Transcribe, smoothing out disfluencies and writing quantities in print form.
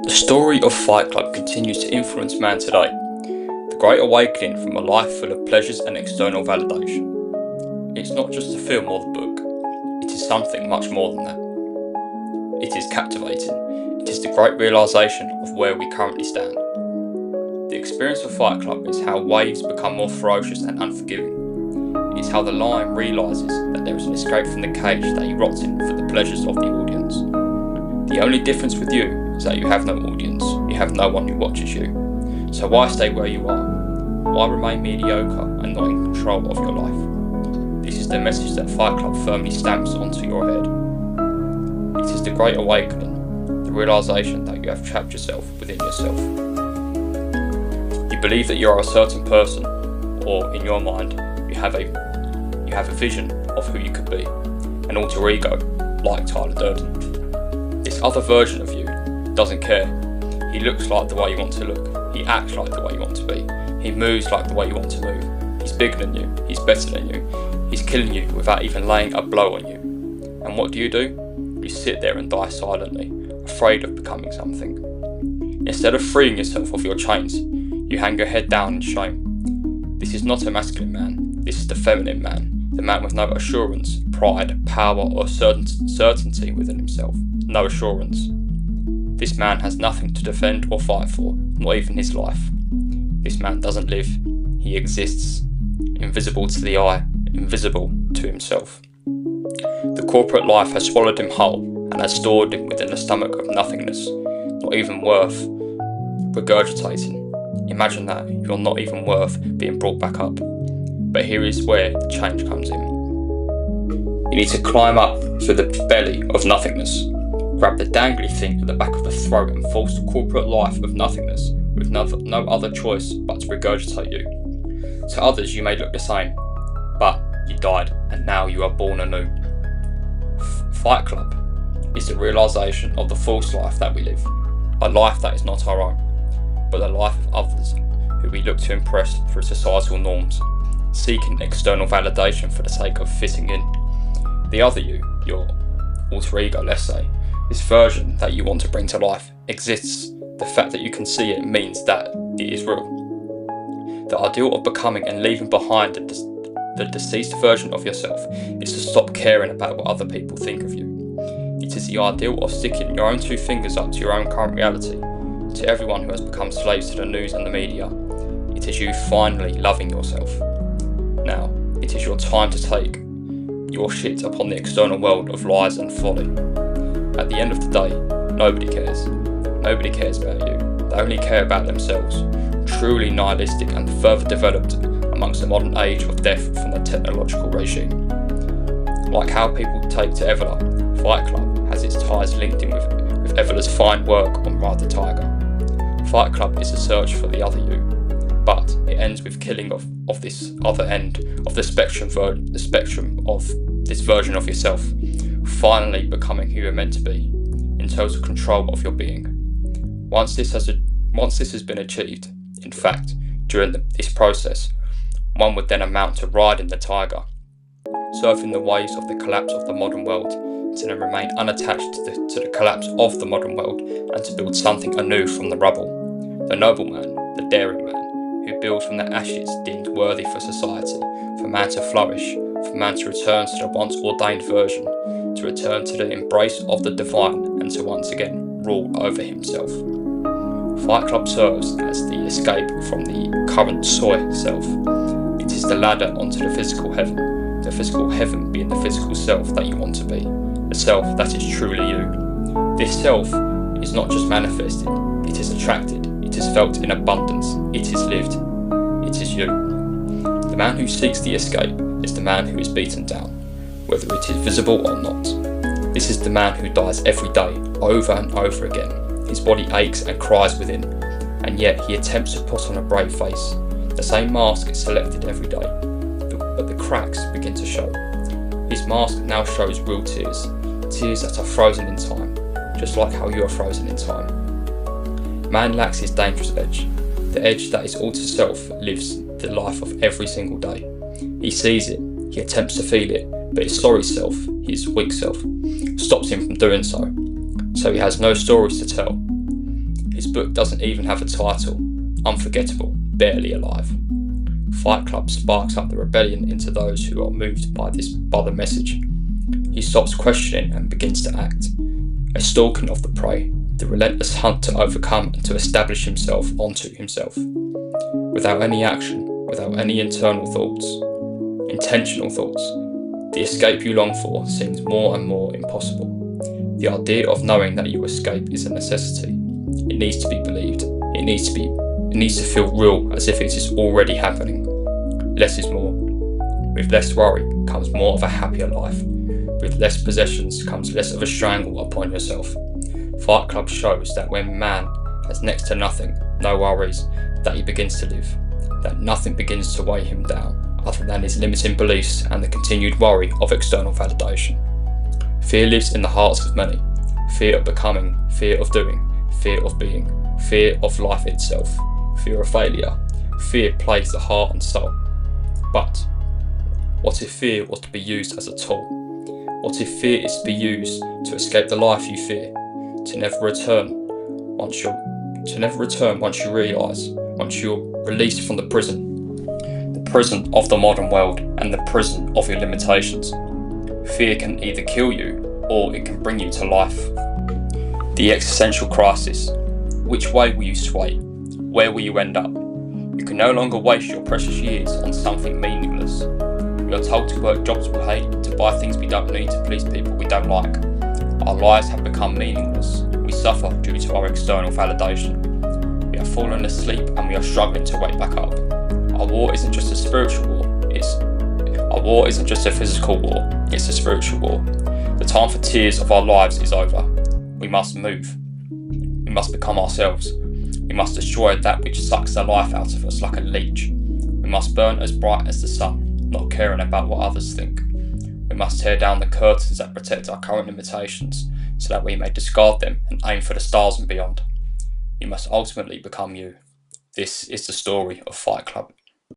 The story of Fight Club continues to influence man today. The great awakening from a life full of pleasures and external validation. It's not just a film or the book. It is something much more than that. It is captivating. It is the great realisation of where we currently stand. The experience of Fight Club is how waves become more ferocious and unforgiving. It is how the lion realises that there is an escape from the cage that he rots in for the pleasures of the audience. The only difference with you is that you have no audience, you have no one who watches you. So why stay where you are? Why remain mediocre and not in control of your life? This is the message that Fight Club firmly stamps onto your head. It is the great awakening, the realisation that you have trapped yourself within yourself. You believe that you are a certain person, or in your mind, you have a vision of who you could be, an alter ego, like Tyler Durden. This other version of you doesn't care. He looks like the way you want to look. He acts like the way you want to be. He moves like the way you want to move. He's bigger than you. He's better than you. He's killing you without even laying a blow on you. And what do? You sit there and die silently, afraid of becoming something. Instead of freeing yourself of your chains, you hang your head down in shame. This is not a masculine man. This is the feminine man. The man with no assurance, pride, power or certainty within himself. No assurance. This man has nothing to defend or fight for, not even his life. This man doesn't live, he exists. Invisible to the eye, invisible to himself. The corporate life has swallowed him whole and has stored him within a stomach of nothingness, not even worth regurgitating. Imagine that, you're not even worth being brought back up. But here is where the change comes in. You need to climb up through the belly of nothingness. Grab the dangly thing at the back of the throat and force the corporate life of nothingness with no other choice but to regurgitate you. To others you may look the same, but you died and now you are born anew. Fight Club is the realisation of the false life that we live, a life that is not our own, but the life of others who we look to impress through societal norms, seeking external validation for the sake of fitting in. The other you, your alter ego let's say, this version that you want to bring to life exists. The fact that you can see it means that it is real. The ideal of becoming and leaving behind the deceased version of yourself is to stop caring about what other people think of you. It is the ideal of sticking your own two fingers up to your own current reality. To everyone who has become slaves to the news and the media, it is you finally loving yourself. Now, it is your time to take your shit upon the external world of lies and folly. At the end of the day, nobody cares. Nobody cares about you. They only care about themselves. Truly nihilistic and further developed amongst the modern age of death from the technological regime. Like how people take to Evola, Fight Club has its ties linked in with Evola's fine work on Ride the Tiger. Fight Club is a search for the other you, but it ends with killing of this other end of the spectrum of this version of yourself, finally becoming who you're meant to be, in total control of your being. Once this has been achieved, in fact, during this process, one would then amount to riding the tiger, surfing the waves of the collapse of the modern world, to then remain unattached to the collapse of the modern world and to build something anew from the rubble. The nobleman, the daring man, who builds from the ashes deemed worthy for society, for man to flourish, for man to return to the once ordained version, to return to the embrace of the divine and to once again rule over himself. Fight Club serves as the escape from the current soy self. It is the ladder onto the physical heaven being the physical self that you want to be, the self that is truly you. This self is not just manifested, it is attracted, it is felt in abundance, it is lived, it is you. The man who seeks the escape is the man who is beaten down, whether it is visible or not. This is the man who dies every day, over and over again. His body aches and cries within, and yet he attempts to put on a brave face. The same mask is selected every day, but the cracks begin to show. His mask now shows real tears, tears that are frozen in time, just like how you are frozen in time. Man lacks his dangerous edge. The edge that his alter self lives the life of every single day. He sees it, he attempts to feel it, but his sorry self, his weak self, stops him from doing so. So he has no stories to tell. His book doesn't even have a title: Unforgettable, Barely Alive. Fight Club sparks up the rebellion into those who are moved by the message. He stops questioning and begins to act. A stalking of the prey, the relentless hunt to overcome and to establish himself onto himself. Without any action, without any intentional thoughts, the escape you long for seems more and more impossible. The idea of knowing that you escape is a necessity. It needs to be believed. It needs to feel real, as if it is already happening. Less is more. With less worry comes more of a happier life. With less possessions comes less of a strangle upon yourself. Fight Club shows that when man has next to nothing, no worries, that he begins to live, that nothing begins to weigh him down other than his limiting beliefs and the continued worry of external validation. Fear lives in the hearts of many. Fear of becoming, fear of doing, fear of being, fear of life itself, fear of failure. Fear plagues the heart and soul. But what if fear was to be used as a tool? What if fear is to be used to escape the life you fear, to never return once you realise, once you're released from the prison of the modern world and the prison of your limitations? Fear can either kill you or it can bring you to life. The existential crisis. Which way will you sway? Where will you end up? You can no longer waste your precious years on something meaningless. We are told to work jobs we hate, to buy things we don't need, to please people we don't like. Our lives have become meaningless. We suffer due to our external validation. We have fallen asleep and we are struggling to wake back up. Our war isn't just a spiritual war. Our war isn't just a physical war, it's a spiritual war. The time for tears of our lives is over. We must move. We must become ourselves. We must destroy that which sucks the life out of us like a leech. We must burn as bright as the sun, not caring about what others think. We must tear down the curtains that protect our current limitations so that we may discard them and aim for the stars and beyond. You must ultimately become you. This is the story of Fight Club.